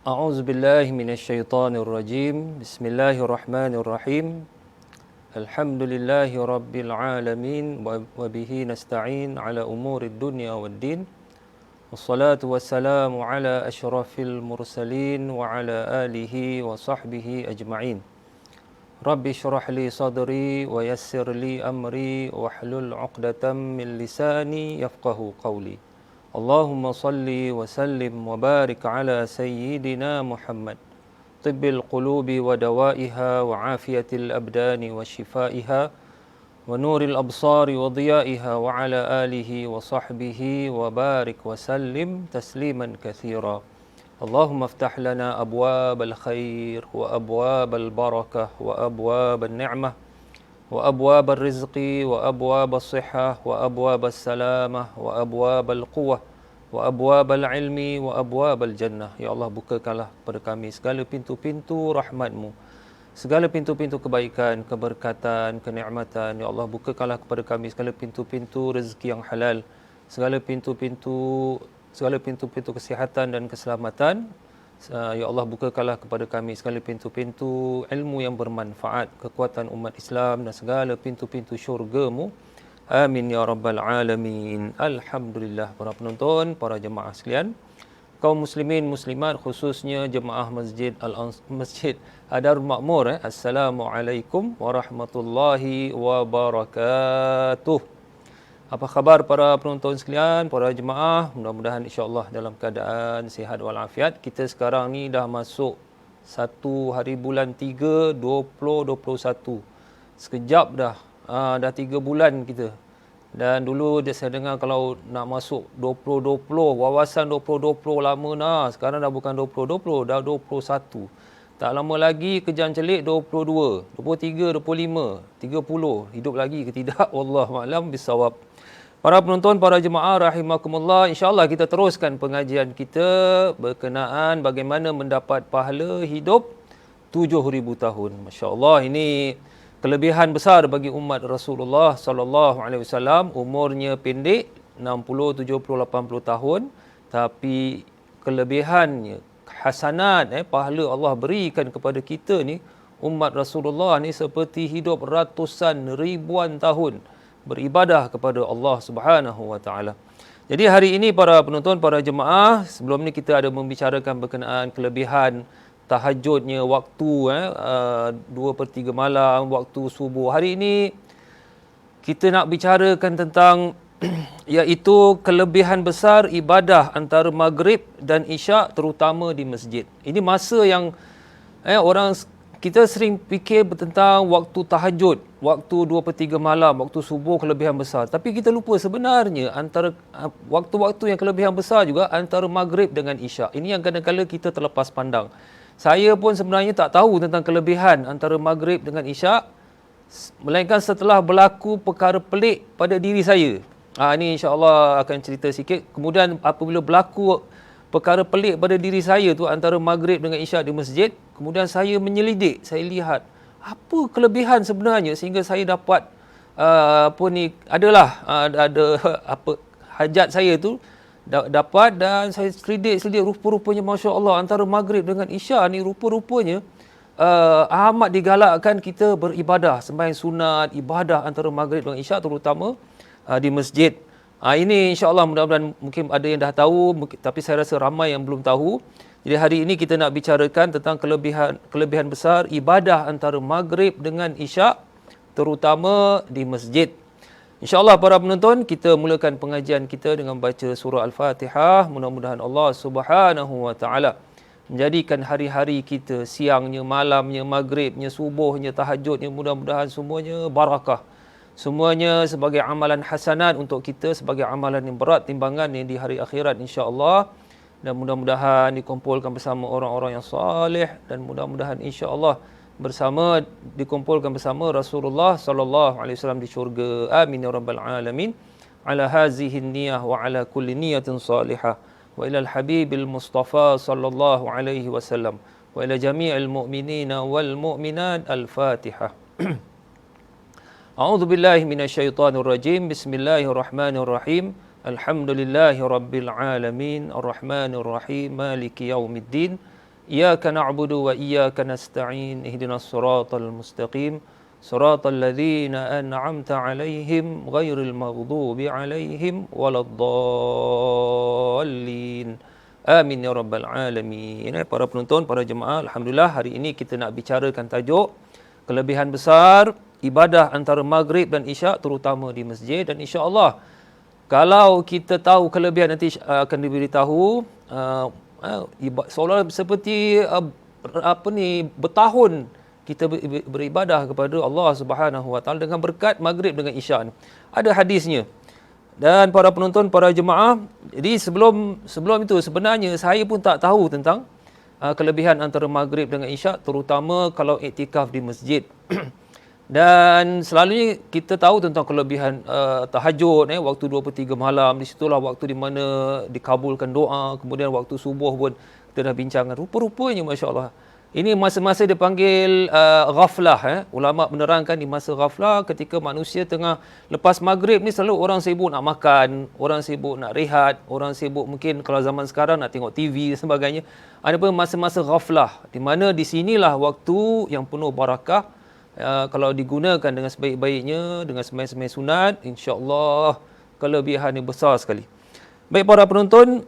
أعوذ بالله من الشيطان الرجيم بسم الله الرحمن الرحيم الحمد لله رب العالمين وبه نستعين على أمور الدنيا والدين والصلاة والسلام على أشرف المرسلين وعلى آله وصحبه أجمعين رب اشرح لي صدري ويسر لي أمري واحلل عقدة من لساني يفقه قولي اللهم صل وسلم وبارك على سيدنا محمد طب القلوب ودوائها وعافية الأبدان وشفائها ونور الأبصار وضيائها وعلى آله وصحبه وبارك وسلم تسليما كثيرا اللهم افتح لنا أبواب الخير وأبواب البركة وأبواب النعمة وأبواب الرزق وأبواب الصحة وأبواب السلامة وأبواب القوة وأبواب العلم وأبواب الجنة. Ya Allah, bukakanlah kepada kami segala pintu-pintu rahmat-Mu, segala pintu-pintu kebaikan, keberkatan, kenikmatan. Ya Allah, bukakanlah kepada kami segala pintu-pintu rezeki yang halal, segala pintu-pintu kesihatan dan keselamatan. Ya Allah, bukakanlah kepada kami segala pintu-pintu ilmu yang bermanfaat, kekuatan umat Islam dan segala pintu-pintu syurga-Mu. Amin ya rabbal alamin. Alhamdulillah. Para penonton, para jemaah sekalian, kaum muslimin muslimat, khususnya jemaah Masjid Darul Makmur, Assalamualaikum warahmatullahi wabarakatuh. Apa khabar para penonton sekalian, para jemaah? Mudah-mudahan insya-Allah dalam keadaan sihat walafiat. Kita sekarang ni dah masuk 1 hari bulan 3 2021. Sekejap dah. Dah 3 bulan kita. Dan dulu saya dengar kalau nak masuk 2020, wawasan 2020 lama dah. Sekarang dah bukan 2020, dah 21. Tak lama lagi kejam celik 22, 23, 25, 30. Hidup lagi ke tidak? Wallahu a'lam bissawab. Para penonton, para jemaah rahimakumullah, insya-Allah kita teruskan pengajian kita berkenaan bagaimana mendapat pahala hidup 7,000 tahun. Masya-Allah, ini kelebihan besar bagi umat Rasulullah sallallahu alaihi wasallam. Umurnya pendek, 60, 70, 80 tahun, tapi kelebihannya, hasanat, pahala Allah berikan kepada kita ni, umat Rasulullah ni seperti hidup ratusan ribuan tahun beribadah kepada Allah Subhanahu wa taala. Jadi hari ini para penonton, para jemaah, sebelum ni kita ada membicarakan berkenaan kelebihan tahajudnya, waktu 2/3 malam, waktu subuh. Hari ini kita nak bicarakan tentang iaitu kelebihan besar ibadah antara maghrib dan isyak, terutama di masjid. Ini masa yang kita sering fikir tentang waktu tahajud, waktu 2/3 malam, waktu subuh kelebihan besar. Tapi kita lupa sebenarnya antara waktu-waktu yang kelebihan besar juga antara maghrib dengan isyak. Ini yang kadang-kadang kita terlepas pandang. Saya pun sebenarnya tak tahu tentang kelebihan antara maghrib dengan isyak, melainkan setelah berlaku perkara pelik pada diri saya. Ini insya-Allah akan cerita sikit. Kemudian apabila berlaku perkara pelik pada diri saya tu antara maghrib dengan isyak di masjid, kemudian saya menyelidik, saya lihat apa kelebihan sebenarnya sehingga saya dapat ada hajat saya tu dapat, dan saya selidik rupa-rupanya masya-Allah antara maghrib dengan isyak ni rupa-rupanya amat digalakkan kita beribadah, sembahyang sunat, ibadah antara maghrib dengan isyak, terutama di masjid. Ini insya-Allah mudah-mudahan mungkin ada yang dah tahu, tapi saya rasa ramai yang belum tahu. Jadi hari ini kita nak bicarakan tentang kelebihan besar ibadah antara maghrib dengan isyak, terutama di masjid. InsyaAllah para penonton, kita mulakan pengajian kita dengan baca surah Al-Fatihah. Mudah-mudahan Allah Subhanahu wa taala menjadikan hari-hari kita, siangnya, malamnya, maghribnya, subuhnya, tahajudnya, mudah-mudahan semuanya barakah. Semuanya sebagai amalan hasanat untuk kita, sebagai amalan yang berat timbangannya di hari akhirat insya-Allah. Dan mudah-mudahan dikumpulkan bersama orang-orang yang saleh, dan mudah-mudahan insya-Allah dikumpulkan bersama Rasulullah sallallahu alaihi wasallam di syurga. Amin ya rabbal alamin. Ala hazihi niyyah wa ala kulli niyyatin salihah wa ila al-habibil mustafa sallallahu alaihi wasallam wa ila jami'il mu'minina wal mu'minat. Al-Fatihah. A'udzu billahi minasyaitonir rajim. Bismillahirrahmanirrahim. Alhamdulillahi rabbil alamin. Arrahmanir rahim. Maliki yaumiddin. Iyyaka na'budu wa iyyaka nasta'in. Ihdinas siratal mustaqim. Siratal ladzina an'amta 'alaihim ghairil maghdubi 'alaihim waladdallin. Amin ya rabbal alamin. Para penonton, para jemaah, alhamdulillah hari ini kita nak bicarakan tajuk kelebihan besar ibadah antara maghrib dan isyak terutama di masjid, dan insya-Allah kalau kita tahu kelebihan nanti akan diberitahu seolah seperti bertahun kita beribadah kepada Allah Subhanahu Wa Taala dengan berkat maghrib dengan isyak. Ada hadisnya. Dan para penonton, para jemaah, jadi sebelum itu sebenarnya saya pun tak tahu tentang kelebihan antara maghrib dengan isyak, terutama kalau iktikaf di masjid. Dan selalunya kita tahu tentang kelebihan tahajud, waktu 2/3 malam, di situlah waktu di mana dikabulkan doa, kemudian waktu subuh pun kita dah bincangkan. Rupa-rupanya masya-Allah. Ini masa-masa dipanggil ghaflah. Ulama menerangkan di masa ghaflah ketika manusia tengah lepas maghrib ni selalu orang sibuk nak makan, orang sibuk nak rehat, orang sibuk mungkin kalau zaman sekarang nak tengok TV dan sebagainya. Ada pun masa-masa ghaflah di mana di sinilah waktu yang penuh barakah. Kalau digunakan dengan sebaik-baiknya, dengan semai-semai sunat, insya-Allah kelebihannya besar sekali. Baik para penonton,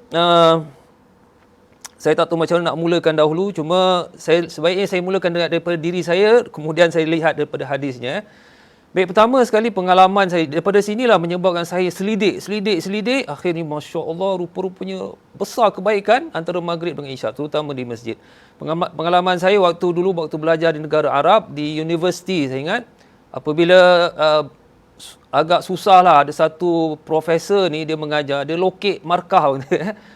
saya tak tahu macam mana nak mulakan dahulu, cuma sebaiknya saya mulakan daripada diri saya, kemudian saya lihat daripada hadisnya. Baik, pertama sekali pengalaman saya, daripada sinilah menyebabkan saya selidik, akhirnya masya-Allah rupa-rupanya besar kebaikan antara maghrib dengan isyak, terutama di masjid. Pengalaman saya waktu belajar di negara Arab, di universiti saya ingat, apabila agak susah lah, ada satu profesor ni dia mengajar, dia lokek markah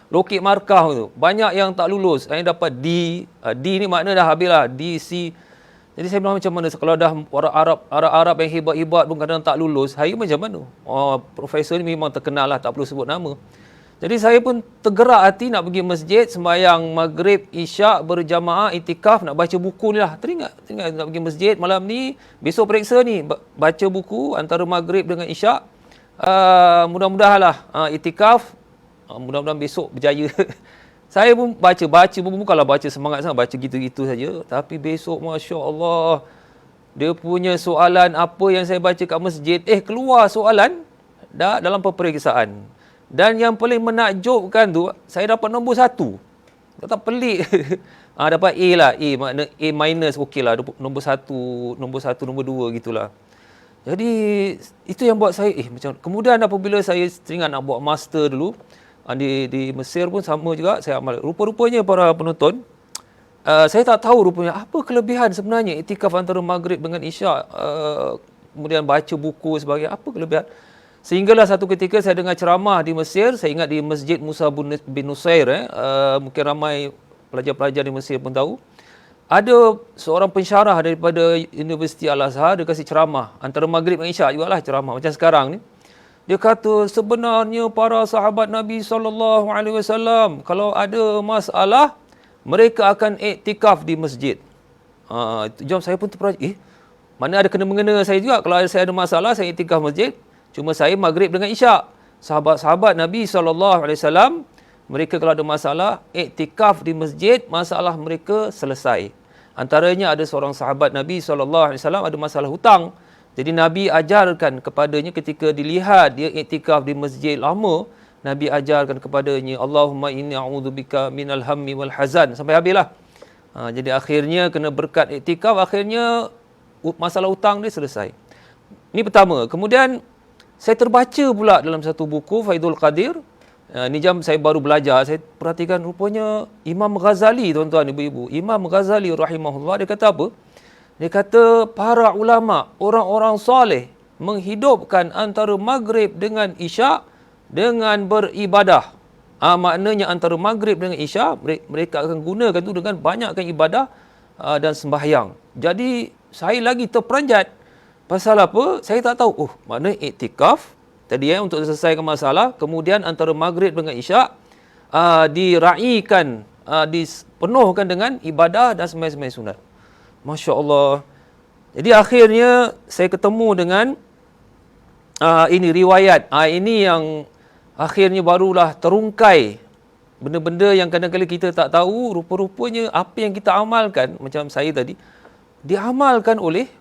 lokek markah tu, banyak yang tak lulus, saya dapat D ni makna dah habis lah, D, C. Jadi saya bilang macam mana kalau dah orang Arab yang hebat-hebat pun kadang tak lulus, saya macam mana? Profesor ni memang terkenal lah, tak perlu sebut nama. Jadi saya pun tergerak hati nak pergi masjid, sembahyang maghrib, isyak, berjamaah, iktikaf, nak baca buku ni lah. Teringat nak pergi masjid malam ni, besok periksa ni, baca buku antara maghrib dengan isyak. Mudah-mudahan lah iktikaf, mudah-mudahan besok berjaya. Saya pun baca bukanlah baca semangat sangat, baca gitu-gitu saja. Tapi besok masya-Allah, dia punya soalan apa yang saya baca kat masjid, keluar soalan dalam peperiksaan. Dan yang paling menakjubkan tu, saya dapat nombor 1. Tak pelik. Dapat A lah, makna A minus okey lah, nombor 1, nombor 2 gitulah. Jadi itu yang buat saya macam. Kemudian apabila saya teringat nak buat master dulu, di Mesir pun sama juga saya amal. Rupa-rupanya para penonton, saya tak tahu rupanya apa kelebihan sebenarnya iktikaf antara maghrib dengan isyak, kemudian baca buku sebagai apa kelebihan. Sehinggalah satu ketika saya dengar ceramah di Mesir, saya ingat di Masjid Musa bin Nusair, mungkin ramai pelajar-pelajar di Mesir pun tahu. Ada seorang pensyarah daripada Universiti Al-Azhar, dia kasih ceramah antara maghrib dan isyak jugalah ceramah macam sekarang ni. Dia kata sebenarnya para sahabat Nabi SAW kalau ada masalah mereka akan iktikaf di masjid. Jom saya pun terperanjat, mana ada kena-mengena saya juga, kalau saya ada masalah saya iktikaf masjid. Cuma saya maghrib dengan isyak. Sahabat-sahabat Nabi SAW, mereka kalau ada masalah, iktikaf di masjid, masalah mereka selesai. Antaranya ada seorang sahabat Nabi SAW ada masalah hutang. Jadi Nabi ajarkan kepadanya ketika dilihat dia iktikaf di masjid lama, Nabi ajarkan kepadanya, Allahumma inni a'udzubika minal hammi wal hazan. Sampai habislah. Jadi akhirnya kena berkat iktikaf, akhirnya masalah hutang dia selesai. Ini pertama. Kemudian saya terbaca pula dalam satu buku Faidul Qadir. Ni jam saya baru belajar, saya perhatikan rupanya Imam Ghazali, tuan-tuan ibu-ibu. Imam Ghazali rahimahullah, dia kata apa? Dia kata para ulama, orang-orang soleh menghidupkan antara maghrib dengan isyak dengan beribadah. Maknanya antara maghrib dengan isyak mereka akan gunakan tu dengan banyakkan ibadah dan sembahyang. Jadi saya lagi terperanjat. Pasal apa? Saya tak tahu. Maknanya iktikaf tadi untuk selesaikan masalah, kemudian antara maghrib dengan isyak diraikan, dipenuhkan dengan ibadah dan semai-semai sunat. Masya Allah. Jadi akhirnya saya ketemu dengan ini riwayat. Ini yang akhirnya barulah terungkai benda-benda yang kadang-kadang kita tak tahu, rupa-rupanya apa yang kita amalkan, macam saya tadi, diamalkan oleh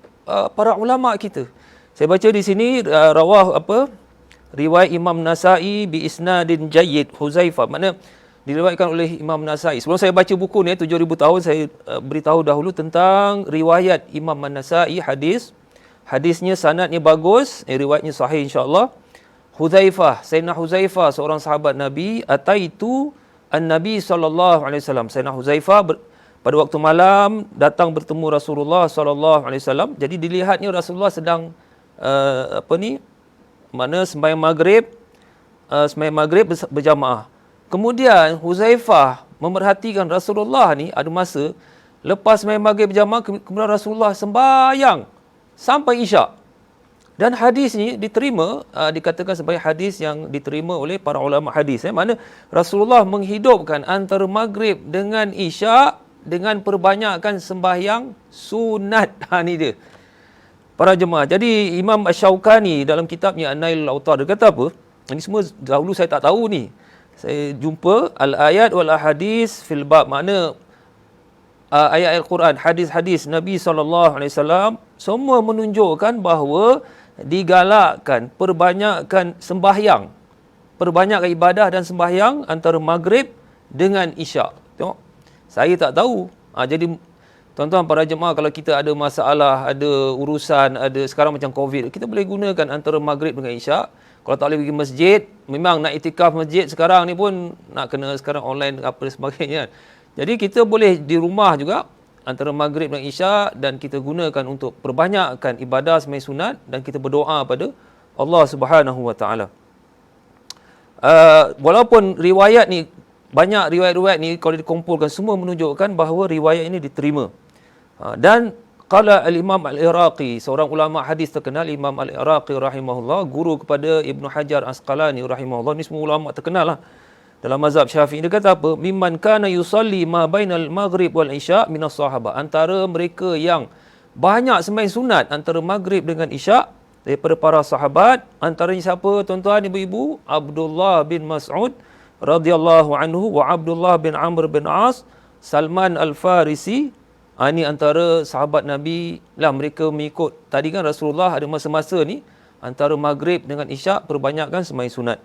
para ulama kita. Saya baca di sini riwayat Imam Nasa'i bi isnadin jayyid Huzaifah, makna diriwayatkan oleh Imam Nasa'i. Sebelum saya baca buku ni 7000 tahun, saya beritahu dahulu tentang riwayat Imam Nasa'i hadisnya sanadnya bagus, riwayatnya sahih insya-Allah. Huzaifah, Sayyidina Huzaifah seorang sahabat Nabi, ataitu an-Nabi sallallahu alaihi wasallam. Sayyidina Huzaifah pada waktu malam datang bertemu Rasulullah sallallahu alaihi wasallam. Jadi dilihatnya Rasulullah sedang sembahyang maghrib berjamaah. Kemudian Huzaifah memerhatikan Rasulullah ni ada masa lepas sembahyang maghrib berjamaah, kemudian Rasulullah sembahyang sampai isyak. Dan hadis ni diterima, dikatakan sebagai hadis yang diterima oleh para ulama hadis. Mana Rasulullah menghidupkan antara maghrib dengan isyak dengan perbanyakkan sembahyang sunat. Ni dia. Para jemaah. Jadi Imam Asy-Syaukani dalam kitabnya An-Nailul Awtar, dia kata apa? Ini semua dahulu saya tak tahu ni. Saya jumpa al-ayat wal ahadis fil bab, makna ayat Al-Quran, hadis-hadis Nabi SAW semua menunjukkan bahawa digalakkan perbanyakkan sembahyang, perbanyakkan ibadah dan sembahyang antara maghrib dengan isyak. Tengok, saya tak tahu. Jadi tuan-tuan para jemaah, kalau kita ada masalah, ada urusan, ada sekarang macam COVID, kita boleh gunakan antara maghrib dengan isyak. Kalau tak boleh pergi masjid, memang nak iktikaf masjid sekarang ni pun nak kena sekarang online apa dan sebagainya. Jadi kita boleh di rumah juga antara maghrib dan isyak, dan kita gunakan untuk perbanyakkan ibadah sembahyang sunat dan kita berdoa pada Allah Subhanahu Wa Taala. Walaupun riwayat ni, banyak riwayat-riwayat ni kalau dikumpulkan semua menunjukkan bahawa riwayat ini diterima. Dan qala al-Imam al-Iraqi, seorang ulama hadis terkenal, Imam al-Iraqi rahimahullah, guru kepada Ibnu Hajar Asqalani rahimahullah, ni semua ulama terkenal lah dalam mazhab Syafi'i. Dia kata apa? Mimman kana yusalli ma bainal maghrib wal isya' minas sahabah. Antara mereka yang banyak sembahyang sunat antara maghrib dengan isyak daripada para sahabat, antaranya siapa tuan-tuan ibu-ibu? Abdullah bin Mas'ud radhiyallahu anhu wa Abdullah bin Amr bin As, Salman Al-Farisi. Ini antara sahabat Nabi lah, mereka mengikut. Tadi kan Rasulullah ada masa-masa ni antara maghrib dengan isyak perbanyakkan sembahyang sunat.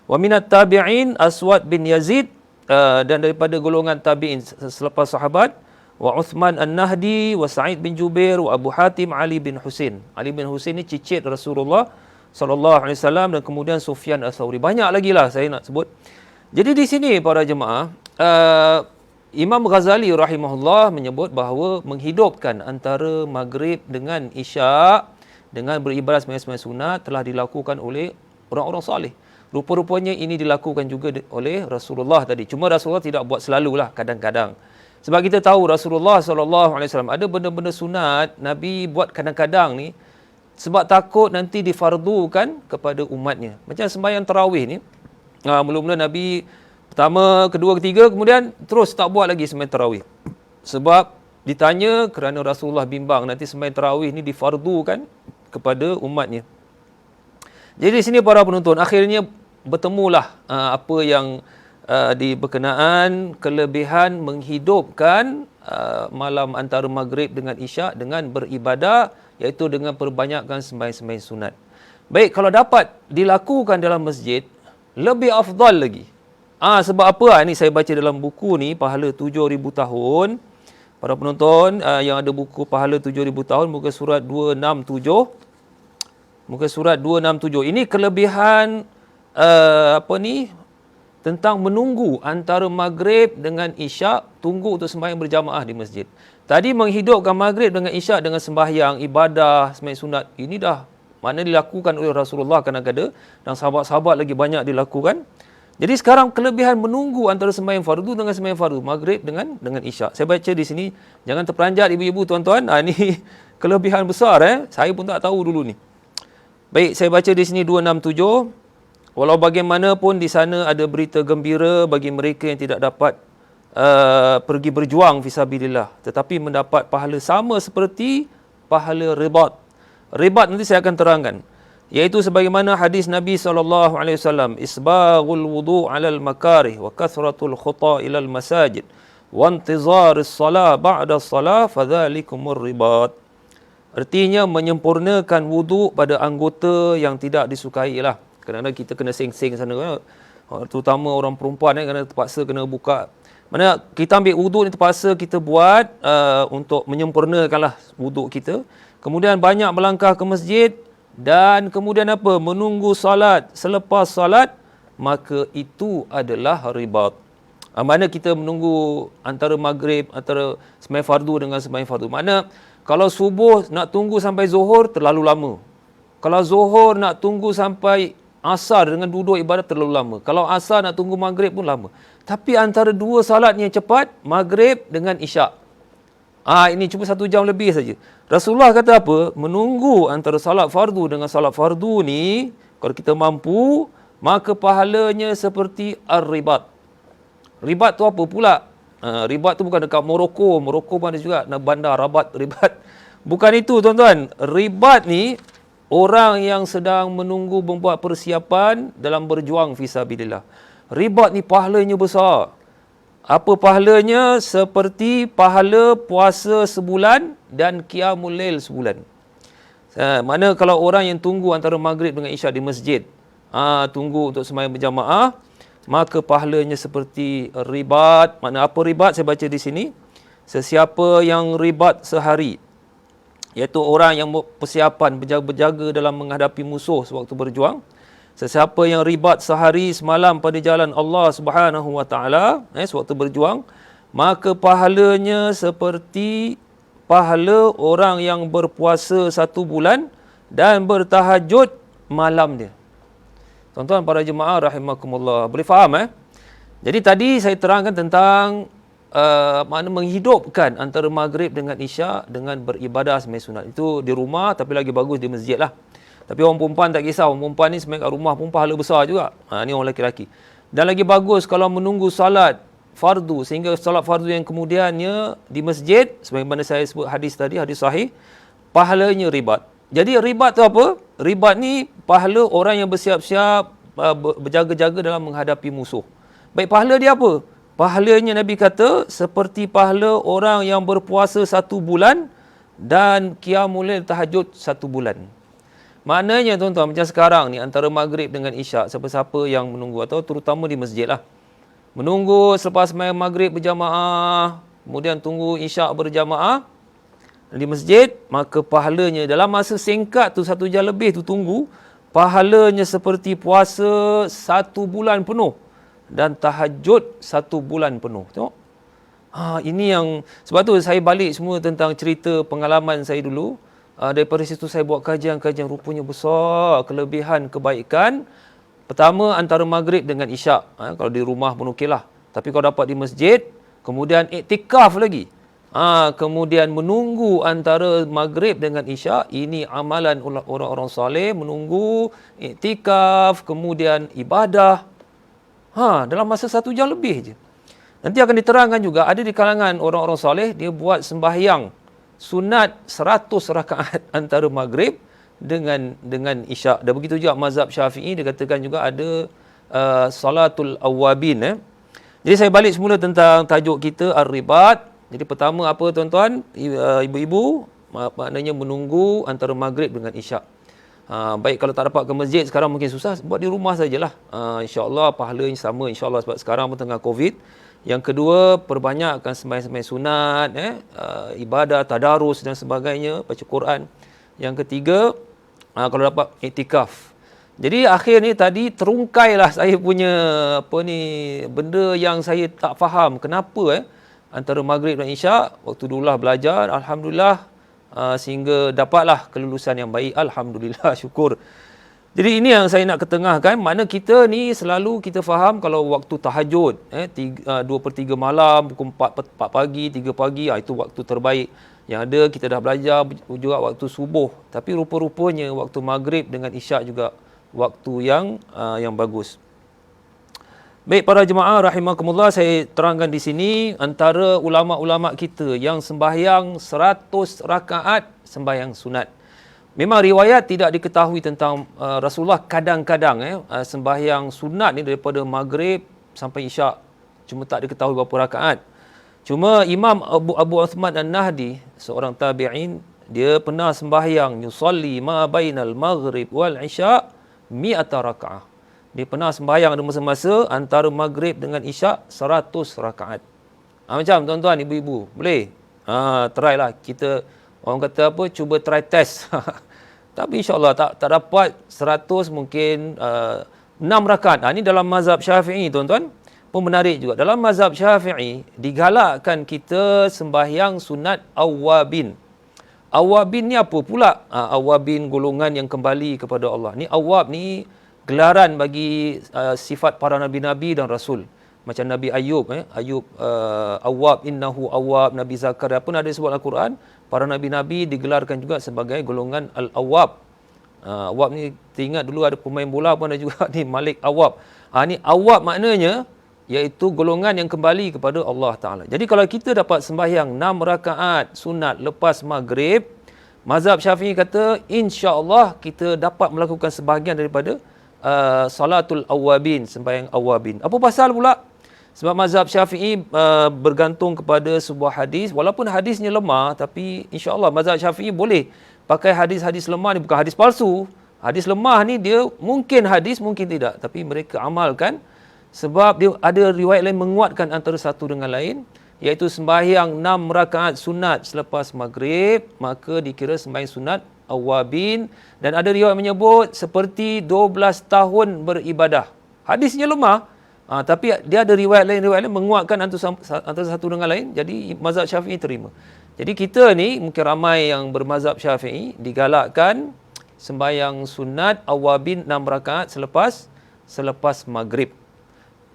Wa minat tabi'in Aswad bin Yazid, dan daripada golongan tabi'in selepas sahabat, wa Uthman An-Nahdi, wa Sa'id bin Jubair, wa Abu Hatim Ali bin Husain. Ali bin Husain ni cicit Rasulullah sallallahu alaihi wasallam, dan kemudian Sufyan Ats-Tsauri. Banyak lagi lah saya nak sebut. Jadi di sini para jemaah, Imam Ghazali rahimahullah menyebut bahawa menghidupkan antara maghrib dengan isyak dengan beribadah sembahyang sunat telah dilakukan oleh orang-orang salih. Rupa-rupanya ini dilakukan juga oleh Rasulullah tadi. Cuma Rasulullah tidak buat selalulah, kadang-kadang. Sebab kita tahu Rasulullah SAW ada benda-benda sunat Nabi buat kadang-kadang ni sebab takut nanti difardukan kepada umatnya. Macam sembahyang tarawih ni. Mula-mula Nabi pertama, kedua, ketiga, kemudian terus tak buat lagi sembahyang tarawih. Sebab ditanya kerana Rasulullah bimbang nanti sembahyang tarawih ni difardukan kepada umatnya. Jadi di sini para penonton, akhirnya bertemulah apa yang berkenaan kelebihan menghidupkan malam antara maghrib dengan isyak dengan beribadah, iaitu dengan perbanyakkan sembahyang sunat. Baik, kalau dapat dilakukan dalam masjid, lebih afdal lagi. Sebab apa? Ini saya baca dalam buku ni, Pahala 7,000 tahun. Para penonton yang ada buku Pahala 7,000 tahun, muka surat 267. Muka surat 267. Ini kelebihan tentang menunggu antara maghrib dengan isyak, tunggu untuk sembahyang berjamaah di masjid. Tadi menghidupkan maghrib dengan isyak dengan sembahyang ibadah sembahyang sunat, ini dah mana dilakukan oleh Rasulullah kadang-kadang, dan sahabat-sahabat lagi banyak dilakukan. Jadi sekarang kelebihan menunggu antara sembahyang fardu dengan sembahyang fardu, maghrib dengan isyak. Saya baca di sini, jangan terperanjat ibu-ibu tuan-tuan. Ini kelebihan besar Saya pun tak tahu dulu ni. Baik, saya baca di sini 267. Walau bagaimanapun di sana ada berita gembira bagi mereka yang tidak dapat pergi berjuang fisabilillah, tetapi mendapat pahala sama seperti pahala ribat. Ribat nanti saya akan terangkan. Iaitu sebagaimana hadis Nabi SAW, isbaghul wudu' 'alal makarih wa kathratul khuta' ilal masajid wa intizaris salah ba'da salah fadzalikumur ribat. Artinya menyempurnakan wuduk pada anggota yang tidak disukai lah. Kadang-kadang kita kena seng-seng sana, terutama orang perempuan kerana terpaksa kena buka. Mana kita ambil wuduk ni terpaksa kita buat untuk menyempurnakanlah wuduk kita. Kemudian banyak melangkah ke masjid dan kemudian apa? Menunggu salat. Selepas salat, maka itu adalah ribat. Mana kita menunggu antara maghrib, antara sembahyang fardu dengan sembahyang fardu. Mana kalau subuh nak tunggu sampai zuhur terlalu lama. Kalau zuhur nak tunggu sampai asar dengan duduk ibadat terlalu lama. Kalau asar nak tunggu maghrib pun lama. Tapi antara dua salat yang cepat, maghrib dengan isyak. Ini cuma 1 jam lebih saja. Rasulullah kata apa? Menunggu antara salat fardu dengan salat fardu ni, kalau kita mampu, maka pahalanya seperti ar-ribat. Ribat tu apa pula? Ribat tu bukan dekat Morocco. Morocco pun ada juga bandar Rabat, Ribat. Bukan itu tuan-tuan. Ribat ni orang yang sedang menunggu membuat persiapan dalam berjuang fisabilillah. Ribat ni pahalanya besar. Apa pahalanya? Seperti pahala puasa sebulan dan qiyamul lail sebulan. Mana kalau orang yang tunggu antara maghrib dengan isyak di masjid, tunggu untuk sembahyang berjamaah, maka pahalanya seperti ribat. Mana apa ribat? Saya baca di sini. Sesiapa yang ribat sehari, iaitu orang yang persiapan berjaga-jaga dalam menghadapi musuh sewaktu berjuang. Sesiapa yang ribat sehari semalam pada jalan Allah Subhanahu wa taala, sewaktu berjuang, maka pahalanya seperti pahala orang yang berpuasa 1 bulan dan bertahajud malam dia. Tuan-tuan para jemaah rahimakumullah, boleh faham Jadi tadi saya terangkan tentang makna menghidupkan antara maghrib dengan isyak dengan beribadah sembahyang sunat. Itu di rumah, tapi lagi bagus di masjid lah. Tapi orang perempuan tak kisah, orang perempuan ni sembahyang kat rumah pun pahala besar juga. Ni orang lelaki-lelaki. Dan lagi bagus kalau menunggu salat fardu, sehingga salat fardu yang kemudiannya di masjid, sebagaimana saya sebut hadis tadi, hadis sahih, pahalanya ribat. Jadi ribat tu apa? Ribat ni pahala orang yang bersiap-siap, berjaga-jaga dalam menghadapi musuh. Baik, pahala dia apa? Pahalanya Nabi kata seperti pahala orang yang berpuasa 1 bulan dan qiyamul lail tahajud 1 bulan. Maknanya tuan-tuan, macam sekarang ni antara maghrib dengan isyak, siapa-siapa yang menunggu atau terutama di masjid lah. Menunggu selepas sembahyang maghrib berjamaah, kemudian tunggu isyak berjamaah di masjid, maka pahalanya dalam masa singkat tu 1 jam lebih tu tunggu, pahalanya seperti puasa 1 bulan penuh dan tahajud 1 bulan penuh. Tengok. Ini yang sebab tu saya balik semua tentang cerita pengalaman saya dulu. Daripada situ saya buat kajian-kajian, rupanya besar kelebihan kebaikan. Pertama antara maghrib dengan isyak. Kalau di rumah pun okeylah. Tapi kalau dapat di masjid, kemudian iktikaf lagi. Kemudian menunggu antara maghrib dengan isyak, ini amalan orang-orang soleh, menunggu, iktikaf, kemudian ibadah. Dalam masa 1 jam lebih je. Nanti akan diterangkan juga, ada di kalangan orang-orang soleh, dia buat sembahyang sunat 100 rakaat antara maghrib dengan isyak. Dan begitu juga mazhab Syafi'i, dia katakan juga ada salatul awwabin. Jadi saya balik semula tentang tajuk kita ar-ribat. Jadi pertama apa tuan-tuan, ibu-ibu, maknanya menunggu antara maghrib dengan isyak. Baik kalau tak dapat ke masjid sekarang mungkin susah, buat di rumah sajalah. InsyaAllah pahalanya sama insyaAllah, sebab sekarang pun tengah Covid. Yang kedua, perbanyakkan sembahyang-sembahyang sunat, ibadah, tadarus dan sebagainya, baca Quran. Yang ketiga, kalau dapat iktikaf. Jadi akhir ni tadi terungkailah saya punya benda yang saya tak faham. Kenapa antara maghrib dan isyak, waktu dululah belajar, alhamdulillah, sehingga dapatlah kelulusan yang baik, alhamdulillah, syukur. Jadi ini yang saya nak ketengahkan, mana kita ni selalu kita faham kalau waktu tahajud, 2/3 malam, pukul 4 pagi, 3 pagi, itu waktu terbaik. Yang ada kita dah belajar juga waktu subuh. Tapi rupa-rupanya waktu maghrib dengan isyak juga waktu yang bagus. Baik para jemaah rahimakumullah, saya terangkan di sini antara ulama-ulama kita yang sembahyang 100 rakaat sembahyang sunat. Memang riwayat tidak diketahui tentang Rasulullah kadang-kadang sembahyang sunat ni daripada maghrib sampai isyak. Cuma tak diketahui berapa rakaat. Cuma Imam Abu Uthman An-Nahdi, seorang tabi'in, dia pernah sembahyang yusalli ma bainal maghrib wal isya' mi'ata raka'ah. Dia pernah sembahyang ada masa-masa antara maghrib dengan isyak 100 rakaat. Macam tuan-tuan, ibu-ibu, boleh? Try lah. Kita, orang kata apa, cuba try test. Tapi insyaAllah tak dapat 100, mungkin 6 rakaat. Ini dalam mazhab Syafi'i, tuan-tuan. Pun menarik juga. Dalam mazhab Syafi'i, digalakkan kita sembahyang sunat awwabin. Awwabin ni apa pula? Awwabin golongan yang kembali kepada Allah. Ni awwab ni gelaran bagi sifat para nabi-nabi dan rasul. Macam Nabi Ayub, Ayub awwab, innahu awwab, Nabi Zakaria pun ada sebut Al-Quran. Para nabi-nabi digelarkan juga sebagai golongan al-awwab. Awwab ni, teringat dulu ada pemain bola pun ada juga ni, Malik Awwab. Ni awwab maknanya iaitu golongan yang kembali kepada Allah Ta'ala. Jadi kalau kita dapat sembahyang 6 rakaat sunat lepas maghrib, mazhab Syafi'i kata insya-Allah kita dapat melakukan sebahagian daripada salatul awwabin, sembahyang awwabin. Apa pasal pula? Sebab mazhab Syafi'i bergantung kepada sebuah hadis, walaupun hadisnya lemah, tapi insya-Allah mazhab Syafi'i boleh pakai hadis-hadis lemah ni, bukan hadis palsu. Hadis lemah ni dia mungkin hadis, mungkin tidak, tapi mereka amalkan sebab dia ada riwayat lain menguatkan antara satu dengan lain, iaitu sembahyang 6 rakaat sunat selepas maghrib, maka dikira sembahyang sunat awwabin, dan ada riwayat menyebut seperti 12 tahun beribadah. Hadisnya lemah, tapi dia ada riwayat lain menguatkan antara satu dengan lain. Jadi mazhab Syafi'i terima. Jadi kita ni mungkin ramai yang bermazhab Syafi'i digalakkan sembahyang sunat awwabin 6 rakaat selepas maghrib.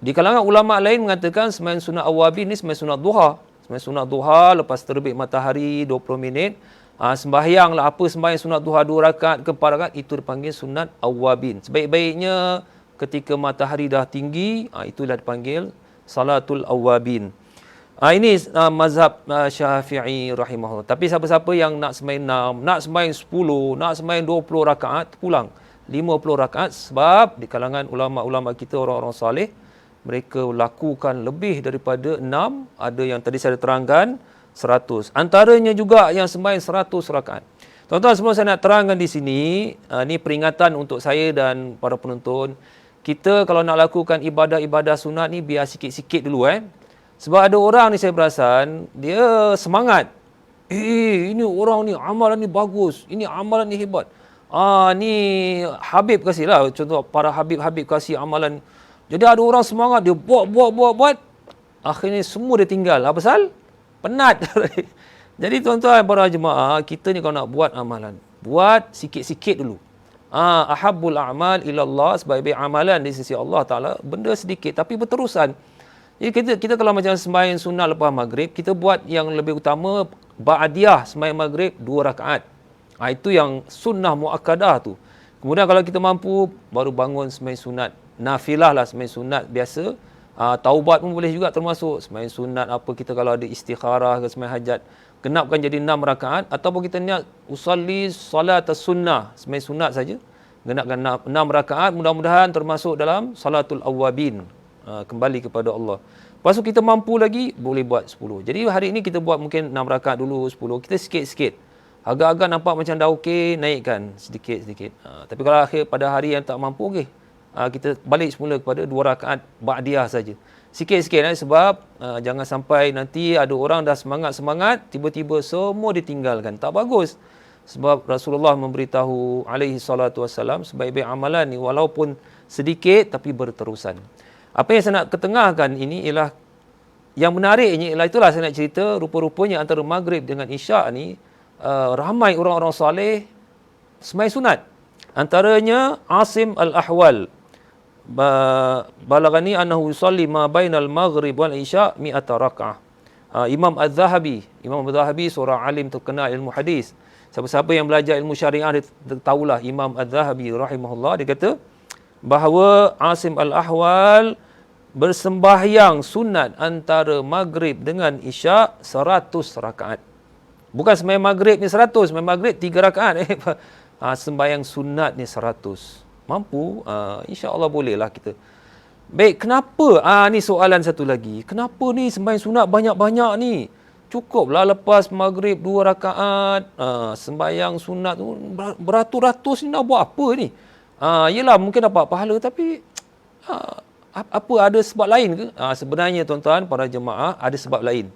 Di kalangan ulama lain mengatakan sembahyang sunat awwabin ni sembahyang sunat duha. Sembahyang sunat duha lepas terbit matahari 20 minit. Sembahyanglah apa sembahyang sunat duha 2 rakaat ke 4 rakaat, itu dipanggil sunat awwabin. Sebaik-baiknya ketika matahari dah tinggi, itulah dipanggil salatul awwabin. Ini mazhab Syafi'i rahimahullah. Tapi siapa-siapa yang nak sembahyang 6, nak sembahyang 10, nak sembahyang 20 rakaat, pulang 50 rakaat, sebab di kalangan ulama-ulama kita, orang-orang saleh, mereka lakukan lebih daripada 6, ada yang tadi saya terangkan 100. Antaranya juga yang sembahyang 100 rakaat. Tuan-tuan, sebelum saya nak terangkan di sini, ini peringatan untuk saya dan para penonton. Kita kalau nak lakukan ibadah-ibadah sunat ni biar sikit-sikit dulu Sebab ada orang ni saya perasan, dia semangat. Ini orang ni amalan ni bagus, ini amalan ni hebat. Ni Habib kasih lah, contoh para Habib-Habib kasih amalan. Jadi ada orang semangat, dia buat. Akhirnya semua dia tinggal. Apa pasal? Penat. Jadi tuan-tuan para jemaah, kita ni kalau nak buat amalan, buat sikit-sikit dulu. Ahabbul a'mal ilallah, sebaik-baik amalan di sisi Allah Ta'ala, benda sedikit tapi berterusan. Jadi kita kalau macam sembahyang sunat lepas maghrib, kita buat yang lebih utama, ba'diyah sembahyang maghrib 2 rakaat. Itu yang sunnah muakkadah tu. Kemudian kalau kita mampu, baru bangun sembahyang sunat. Nafilah lah sembahyang sunat biasa. Taubat pun boleh juga termasuk. Sembahyang sunat apa, kita kalau ada istikharah ke sembahyang hajat, genapkan jadi 6 rakaat, ataupun kita niat usalli salat sunnah, sembahyang sunat saja, genapkan 6 rakaat, mudah-mudahan termasuk dalam salatul awwabin, kembali kepada Allah. Lepas tu kita mampu lagi, boleh buat 10. Jadi hari ini kita buat mungkin 6 rakaat dulu, 10. Kita sikit-sikit. Agak-agak nampak macam dah okey, naikkan sedikit-sedikit. Tapi kalau akhir pada hari yang tak mampu, okey, kita balik semula kepada 2 rakaat ba'diyah saja. Sikit-sikit sebab jangan sampai nanti ada orang dah semangat-semangat, tiba-tiba semua ditinggalkan. Tak bagus. Sebab Rasulullah memberitahu alaihi salatu wassalam, sebaik-baik amalan ni walaupun sedikit tapi berterusan. Apa yang saya nak ketengahkan ini ialah, yang menariknya ialah, itulah saya nak cerita, rupa-rupanya antara maghrib dengan isyak ni ramai orang-orang saleh sembahyang sunat. Antaranya Asim al-Ahwal, balagani annahu yusalli ma bainal maghrib wal isya 100 rakaah. Imam Az-Zahabi seorang alim terkenal ilmu hadis. Siapa-siapa yang belajar ilmu syariah dia tahulah Imam Az-Zahabi rahimahullah, dia kata bahawa Asim al-Ahwal bersembahyang sunat antara maghrib dengan isyak 100 rakaat. Bukan sembahyang maghrib ni 100, sembahyang maghrib 3 rakaat. sembahyang sunat ni 100. Mampu? InsyaAllah bolehlah kita. Baik, kenapa? Ni soalan satu lagi. Kenapa ni sembahyang sunat banyak-banyak ni? Cukuplah lepas maghrib 2 rakaat. Sembahyang sunat tu beratus-ratus ni nak buat apa ni? Yelah mungkin dapat pahala tapi apa ada sebab lain ke? Sebenarnya tuan-tuan, para jemaah, ada sebab lain.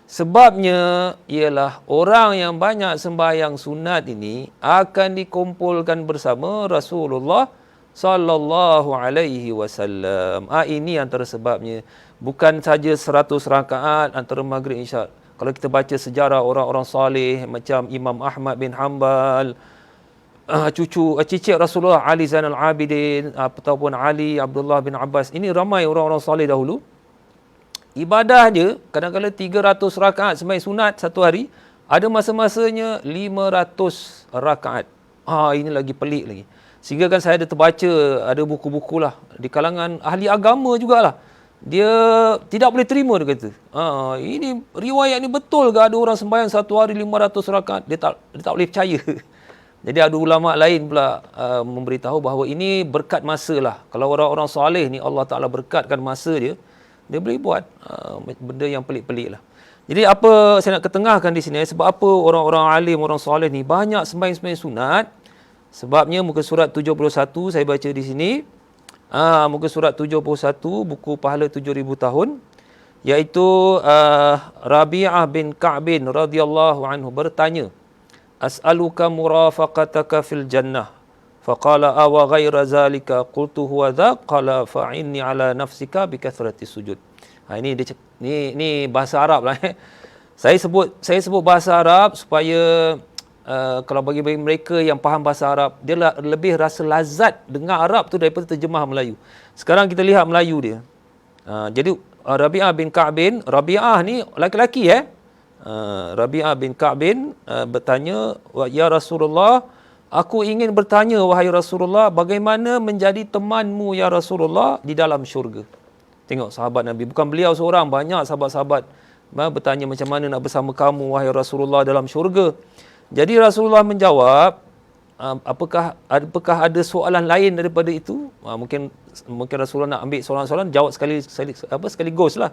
Sebabnya ialah orang yang banyak sembahyang sunat ini akan dikumpulkan bersama Rasulullah sallallahu alaihi wasallam. Ini antara sebabnya. Bukan saja 100 rakaat antara maghrib isyak. Kalau kita baca sejarah orang-orang saleh macam Imam Ahmad bin Hanbal, cicit Rasulullah Ali Zainal Abidin ataupun Ali Abdullah bin Abbas, ini ramai orang-orang saleh dahulu. Ibadah dia kadang-kadang 300 rakaat sembahyang sunat satu hari, ada masa-masanya 500 rakaat. Ini lagi pelik lagi. Sehingga kan saya ada terbaca, ada buku-buku lah di kalangan ahli agama jugalah. Dia tidak boleh terima, dia kata. Ini riwayat ni betul ke ada orang sembahyang satu hari 500 rakaat? Dia tak boleh percaya. Jadi ada ulama lain pula memberitahu bahawa ini berkat masa lah. Kalau orang-orang soleh ni Allah Ta'ala berkatkan masa dia boleh buat benda yang pelik-pelik lah. Jadi apa saya nak ketengahkan di sini, sebab apa orang-orang alim, orang soleh ni banyak sembahyang sunat? Sebabnya muka surat 71 saya baca di sini. Muka surat 71 buku pahala 7,000 tahun, iaitu Rabi'ah bin Ka'bin radhiyallahu anhu bertanya, as'aluka murafaqataka fil jannah, faqala awa ghaira zalika, qultu huwa dha, qala fa'inni ala nafsika bi kathrati sujud. Ini bahasa Arab lah. Saya sebut bahasa Arab supaya kalau bagi mereka yang faham bahasa Arab, dia lebih rasa lazat dengar Arab tu daripada terjemah Melayu. Sekarang kita lihat Melayu dia. Jadi Rabi'ah bin Ka'bin, Rabi'ah ni laki-laki Rabi'ah bin Ka'bin bertanya, ya Rasulullah, aku ingin bertanya wahai Rasulullah, bagaimana menjadi temanmu ya Rasulullah di dalam syurga. Tengok sahabat Nabi, bukan beliau seorang, banyak sahabat-sahabat bertanya macam mana nak bersama kamu wahai Rasulullah dalam syurga. Jadi Rasulullah menjawab, apakah ada soalan lain daripada itu? Mungkin Rasulullah nak ambil soalan-soalan, jawab sekaligus lah.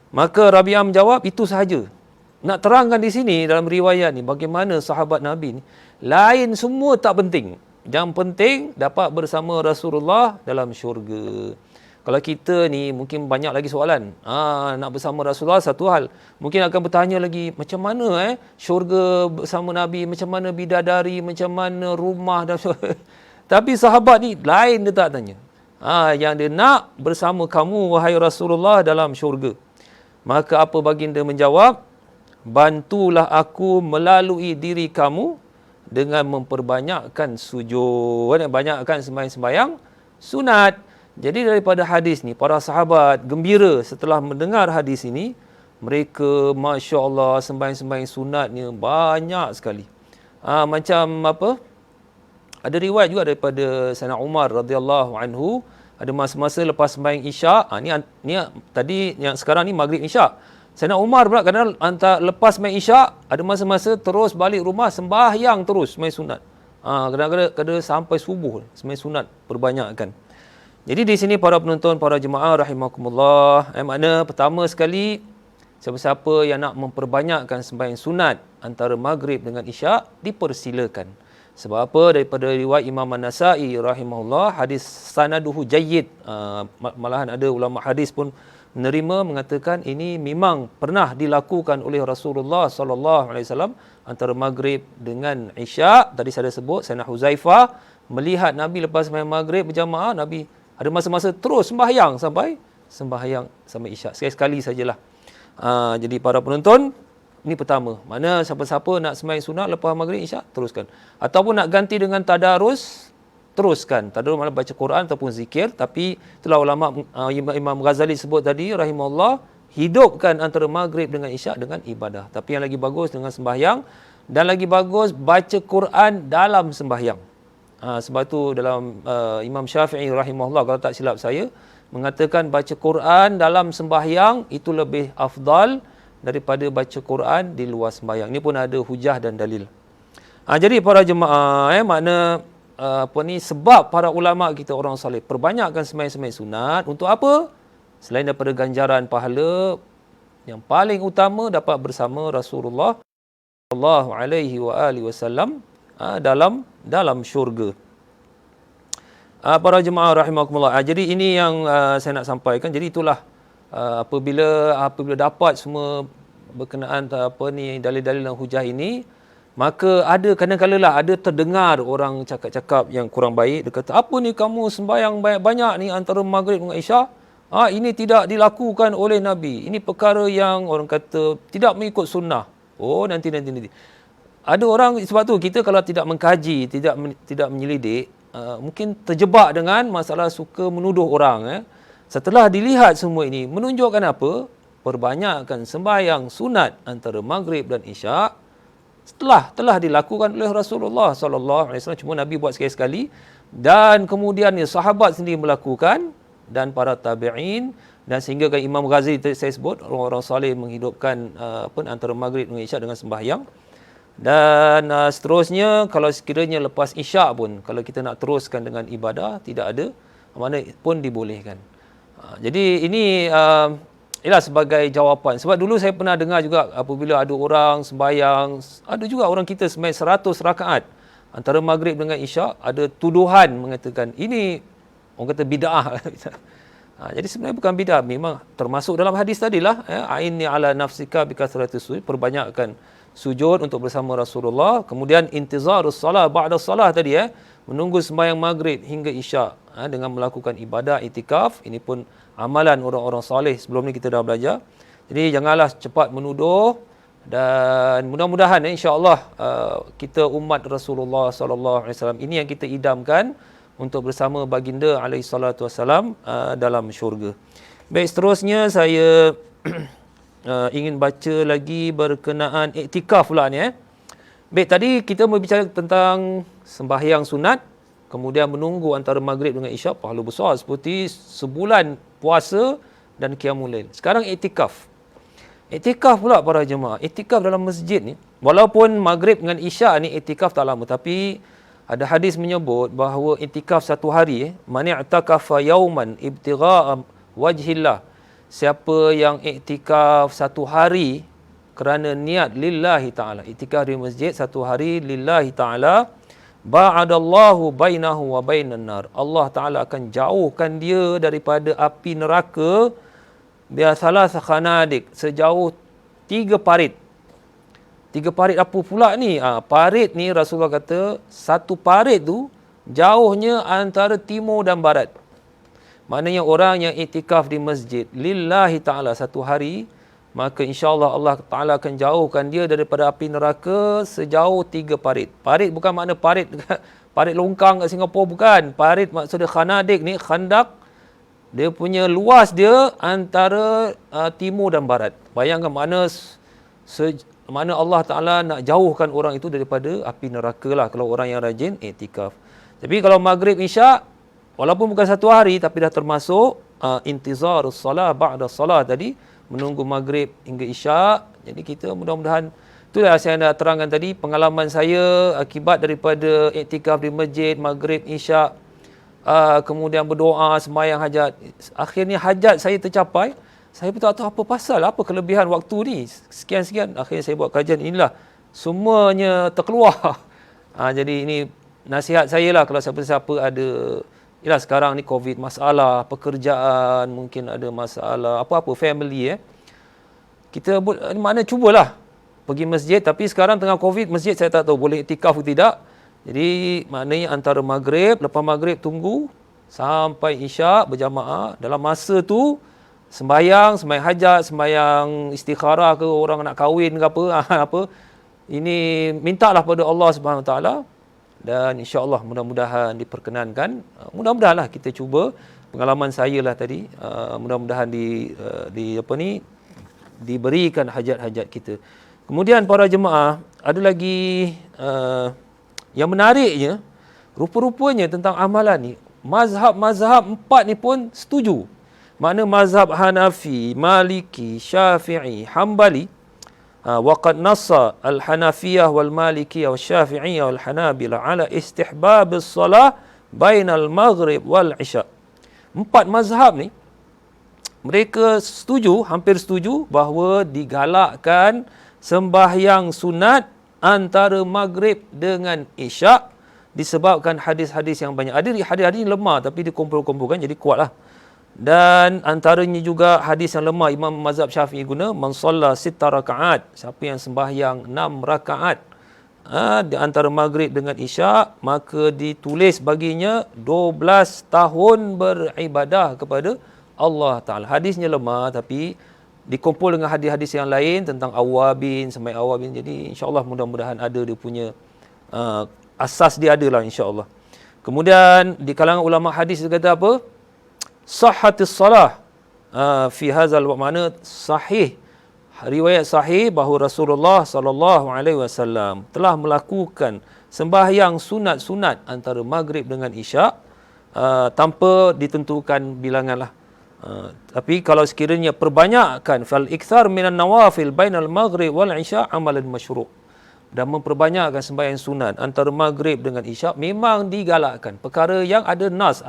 Maka Rabi'ah menjawab, itu sahaja. Nak terangkan di sini dalam riwayat ni bagaimana sahabat Nabi ni, lain semua tak penting. Yang penting dapat bersama Rasulullah dalam syurga. Kalau kita ni mungkin banyak lagi soalan. Nak bersama Rasulullah satu hal. Mungkin akan bertanya lagi, macam mana syurga bersama Nabi, macam mana bidadari, macam mana rumah dan tapi sahabat ni lain, dia tak tanya. Yang dia nak bersama kamu wahai Rasulullah dalam syurga. Maka apa baginda menjawab? Bantulah aku melalui diri kamu dengan memperbanyakkan sujud, banyakkan sembahyang sunat. Jadi daripada hadis ni, para sahabat gembira setelah mendengar hadis ini. Mereka Masya Allah sembahyang sunatnya banyak sekali. Macam apa? Ada riwayat juga daripada Sayyidina Umar radhiyallahu anhu. Ada masa-masa lepas sembahyang isyak. Ni tadi yang sekarang ni maghrib isyak. Sayyidina Umar pula kadang lepas sembahyang isyak, ada masa-masa terus balik rumah sembahyang terus sembahyang sunat. Kadang-kadang sampai subuh sembahyang sunat perbanyakkan. Jadi di sini para penonton, para jemaah rahimakumullah, makna pertama sekali, siapa-siapa yang nak memperbanyakkan sembahyang sunat antara maghrib dengan isyak dipersilakan. Sebab apa? Daripada riwayat Imam An-Nasa'i rahimahullah, hadis sanaduhu jayyid. Malahan ada ulama hadis pun menerima, mengatakan ini memang pernah dilakukan oleh Rasulullah sallallahu alaihi wasallam antara maghrib dengan isyak. Tadi saya dah sebut, Sayyidina Huzaifah melihat Nabi lepas sembahyang maghrib berjamaah, Nabi ada masa-masa terus sembahyang sampai isyak. Sekali-sekali sajalah. Jadi para penonton, ini pertama. Mana siapa-siapa nak sembahyang sunat lepas maghrib isyak, teruskan. Ataupun nak ganti dengan tadarus, teruskan. Tadarus mana baca Quran ataupun zikir. Tapi itulah ulama Imam Ghazali sebut tadi rahimahullah, hidupkan antara maghrib dengan isyak dengan ibadah. Tapi yang lagi bagus dengan sembahyang, dan lagi bagus baca Quran dalam sembahyang. Sebab tu dalam Imam Syafi'i rahimahullah, kalau tak silap saya, mengatakan baca Quran dalam sembahyang itu lebih afdal daripada baca Quran di luar sembahyang. Ini pun ada hujah dan dalil. Jadi para jemaah, makna sebab para ulama kita orang soleh perbanyakkan sembahyang-sembahyang sunat untuk apa? Selain daripada ganjaran pahala, yang paling utama dapat bersama Rasulullah sallallahu alaihi wasallam dalam syurga. Para jemaah rahimakumullah. Jadi ini yang saya nak sampaikan. Jadi itulah apabila dapat semua berkenaan dalil-dalil dan hujah ini, maka kadang-kadang ada terdengar orang cakap-cakap yang kurang baik. Dia kata, apa ni kamu sembahyang banyak-banyak ni antara maghrib dengan isyak? Ini tidak dilakukan oleh Nabi. Ini perkara yang orang kata tidak mengikut sunnah. Nanti. Ada orang, sebab tu kita kalau tidak mengkaji, tidak menyelidik, mungkin terjebak dengan masalah suka menuduh orang. Setelah dilihat semua ini, menunjukkan apa? Perbanyakkan sembahyang sunat antara maghrib dan isyak telah dilakukan oleh Rasulullah sallallahu alaihi wasallam, cuma Nabi buat sekali-sekali, dan kemudian sahabat sendiri melakukan dan para tabi'in, dan sehingga kan Imam Ghazali saya sebut orang-orang soleh menghidupkan antara maghrib dengan isyak dengan sembahyang. Dan seterusnya kalau sekiranya lepas isyak pun kalau kita nak teruskan dengan ibadah, tidak ada mana pun dibolehkan. Jadi ini ialah sebagai jawapan. Sebab dulu saya pernah dengar juga apabila ada orang sembahyang, ada juga orang kita sembahyang 100 rakaat antara maghrib dengan isyak, ada tuduhan mengatakan ini orang kata bid'ah. Jadi sebenarnya bukan bid'ah, memang termasuk dalam hadis tadilah, aini ala nafsika bikasratis sujud, perbanyakkan sujud untuk bersama Rasulullah. Kemudian intizarus salah ba'da salah tadi, menunggu sembahyang maghrib hingga isyak dengan melakukan ibadah itikaf. Ini pun amalan orang-orang soleh sebelum ni kita dah belajar. Jadi janganlah cepat menuduh, dan mudah-mudahan insya-Allah kita umat Rasulullah sallallahu alaihi wasallam ini yang kita idamkan untuk bersama baginda alaihi salatu wasalam dalam syurga. Baik, seterusnya saya ingin baca lagi berkenaan iktikaf pula ni. Baik, tadi kita berbicara tentang sembahyang sunat, kemudian menunggu antara maghrib dengan isyak, pahala besar seperti sebulan puasa dan qiyamul lail. Sekarang iktikaf. Iktikaf pula para jemaah. Iktikaf dalam masjid ni, walaupun maghrib dengan isyak ni iktikaf tak lama, tapi ada hadis menyebut bahawa iktikaf satu hari, man i'takafa yauman ibtigha'a wajhillah. Siapa yang iktikaf satu hari kerana niat lillahi ta'ala, iktikaf di masjid satu hari lillahi ta'ala, ba'adallahu bainahu wa bainan nar. Allah Ta'ala akan jauhkan dia daripada api neraka biasalah sakhanadik, sejauh 3 parit. 3 parit apa pula ni? Parit ni Rasulullah kata, satu parit tu jauhnya antara timur dan barat. Maknanya orang yang iktikaf di masjid lillahi ta'ala satu hari, maka insya-Allah Allah Ta'ala akan jauhkan dia daripada api neraka sejauh 3 parit. Parit bukan makna parit longkang kat Singapura, bukan. Parit maksudnya khanadik ni, khandak, dia punya luas dia antara timur dan barat. Bayangkan mana Allah Ta'ala nak jauhkan orang itu daripada api neraka lah kalau orang yang rajin iktikaf. Tapi kalau maghrib isyak, walaupun bukan satu hari tapi dah termasuk intizarus salah ba'da salah tadi, menunggu maghrib hingga isyak. Jadi kita mudah-mudahan, itulah saya nak terangkan tadi pengalaman saya akibat daripada iktikaf di masjid maghrib isyak, kemudian berdoa sembahyang hajat, akhirnya hajat saya tercapai. Saya pun tak tahu apa pasal, apa kelebihan waktu ni sekian-sekian. Akhirnya saya buat kajian, inilah semuanya terkeluar. Jadi ini nasihat saya lah, kalau siapa-siapa ada, ialah sekarang ni COVID, masalah pekerjaan, mungkin ada masalah apa-apa family, kita mana cubalah pergi masjid. Tapi sekarang tengah COVID, masjid saya tak tahu boleh iktikaf atau tidak. Jadi maknanya antara maghrib, lepas maghrib tunggu sampai isyak berjamaah. Dalam masa tu sembahyang hajat, sembahyang istikharah ke, orang nak kahwin ke apa, ini mintalah pada Allah Subhanahu Wa Taala, dan insya-Allah mudah-mudahan diperkenankan. Mudah-mudahanlah kita cuba. Pengalaman saya lah tadi, mudah-mudahan diberikan hajat-hajat kita. Kemudian para jemaah, ada lagi yang menariknya, rupa-rupanya tentang amalan ni, mazhab-mazhab 4 ni pun setuju. Makna mazhab Hanafi, Maliki, Syafi'i, Hambali, Waqad nassa al-Hanafiyah wal Malikiyah wal Syafi'iyah wal Hanabilah ala istihbab as-salah bainal maghrib wal isya. 4 mazhab ni mereka setuju, hampir setuju bahawa digalakkan sembahyang sunat antara maghrib dengan isyak disebabkan hadis-hadis yang banyak. Ada hadis-hadis lemah tapi dikumpul-kumpulkan jadi kuatlah. Dan antaranya juga hadis yang lemah Imam mazhab Syafi'i guna, man shalla 6 rakaat, siapa yang sembahyang 6 rakaat di antara maghrib dengan isyak, maka ditulis baginya 12 tahun beribadah kepada Allah Ta'ala. Hadisnya lemah tapi dikumpul dengan hadis-hadis yang lain tentang awabin, sembahyang awabin. Jadi insya-Allah mudah-mudahan ada dia punya asas dia ada lah insya-Allah. Kemudian di kalangan ulama hadis dia kata apa? Sahhatis salah fi hadzal waqt, mana sahih, riwayat sahih bahawa Rasulullah sallallahu alaihi wasallam telah melakukan sembahyang sunat-sunat antara maghrib dengan isyak tanpa ditentukan bilangan lah. Tapi kalau sekiranya perbanyakkan fal ikthar minan nawafil bainal maghrib wal isya amalan masyru', dan memperbanyakkan sembahyang sunat antara maghrib dengan isyak memang digalakkan, perkara yang ada nas,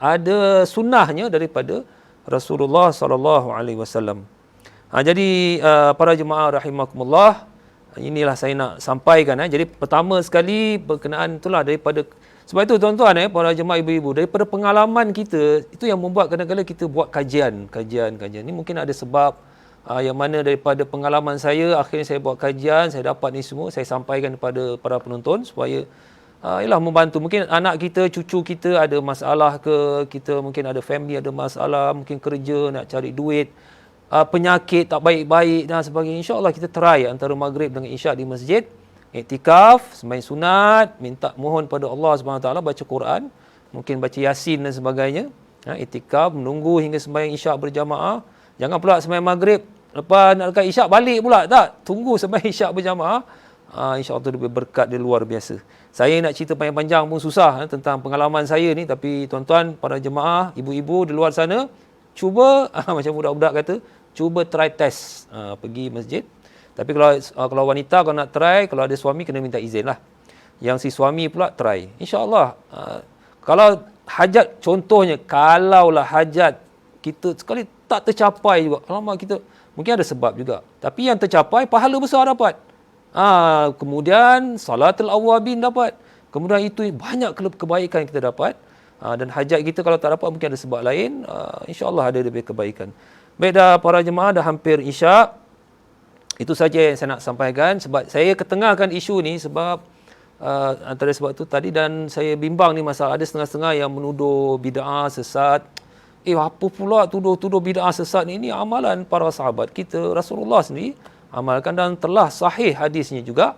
ada sunnahnya daripada Rasulullah sallallahu alaihi wasallam. Jadi para jemaah rahimakumullah, inilah saya nak sampaikan. Jadi pertama sekali berkenaan itulah daripada, sebab itu tuan-tuan para jemaah ibu-ibu, daripada pengalaman kita itu yang membuat kadang-kadang kita buat kajian. Ini mungkin ada sebab yang mana daripada pengalaman saya akhirnya saya buat kajian, saya dapat ni semua saya sampaikan kepada para penonton supaya ialah membantu. Mungkin anak kita, cucu kita ada masalah ke, kita mungkin ada family ada masalah, mungkin kerja nak cari duit, penyakit tak baik-baik dan sebagainya. InsyaAllah kita try antara maghrib dengan isyak di masjid, iktikaf, sembahyang sunat, minta mohon pada Allah SWT, baca Quran, mungkin baca Yasin dan sebagainya. Iktikaf, menunggu hingga sembahyang isyak berjamaah. Jangan pula sembahyang maghrib, lepas nak dekat isyak balik pula. Tak, tunggu sembahyang isyak berjamaah. InsyaAllah itu berkat dia luar biasa. Saya nak cerita panjang-panjang pun susah tentang pengalaman saya ni, tapi tuan-tuan, para jemaah, ibu-ibu di luar sana, cuba, macam budak-budak kata, cuba try test, pergi masjid. Tapi kalau wanita, kalau nak try, kalau ada suami, kena minta izin lah. Yang si suami pula try. InsyaAllah, kalau hajat, contohnya, kalaulah hajat kita sekali tak tercapai juga, alamak kita, mungkin ada sebab juga. Tapi yang tercapai, pahala besar dapat. Kemudian salatul awabin dapat. Kemudian itu banyak kebaikan kita dapat. Dan hajat kita kalau tak dapat mungkin ada sebab lain. InsyaAllah ada lebih kebaikan. Baik dah para jemaah, dah hampir isyak. Itu saja yang saya nak sampaikan. Sebab saya ketengahkan isu ni sebab antara sebab itu tadi, dan saya bimbang ni masalah ada setengah-setengah yang menuduh bid'ah sesat. Apa pula tuduh bid'ah sesat ni? Ini amalan para sahabat kita, Rasulullah sendiri amalkan dan telah sahih hadisnya juga.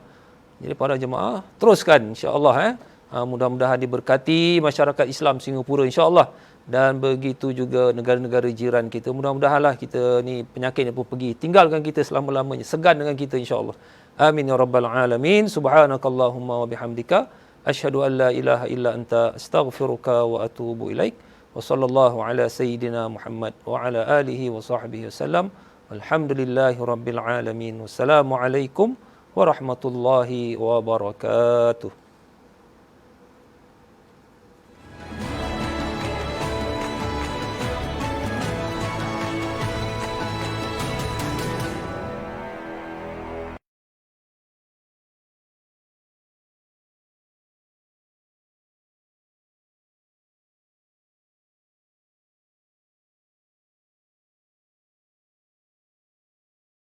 Jadi para jemaah teruskan insya-Allah. Mudah-mudahan diberkati masyarakat Islam Singapura insya-Allah, dan begitu juga negara-negara jiran kita. Mudah-mudahanlah kita ni penyakit ni pun pergi tinggalkan kita selama-lamanya, segan dengan kita insya-Allah. Amin ya rabbal alamin. Subhanakallahumma wa bihamdika asyhadu an la ilaha illa anta astaghfiruka wa atubu ilaik. Wa sallallahu ala sayyidina Muhammad wa ala alihi wa sahbihi wasallam. Alhamdulillahi rabbil alamin. Wassalamualaikum warahmatullahi wabarakatuh.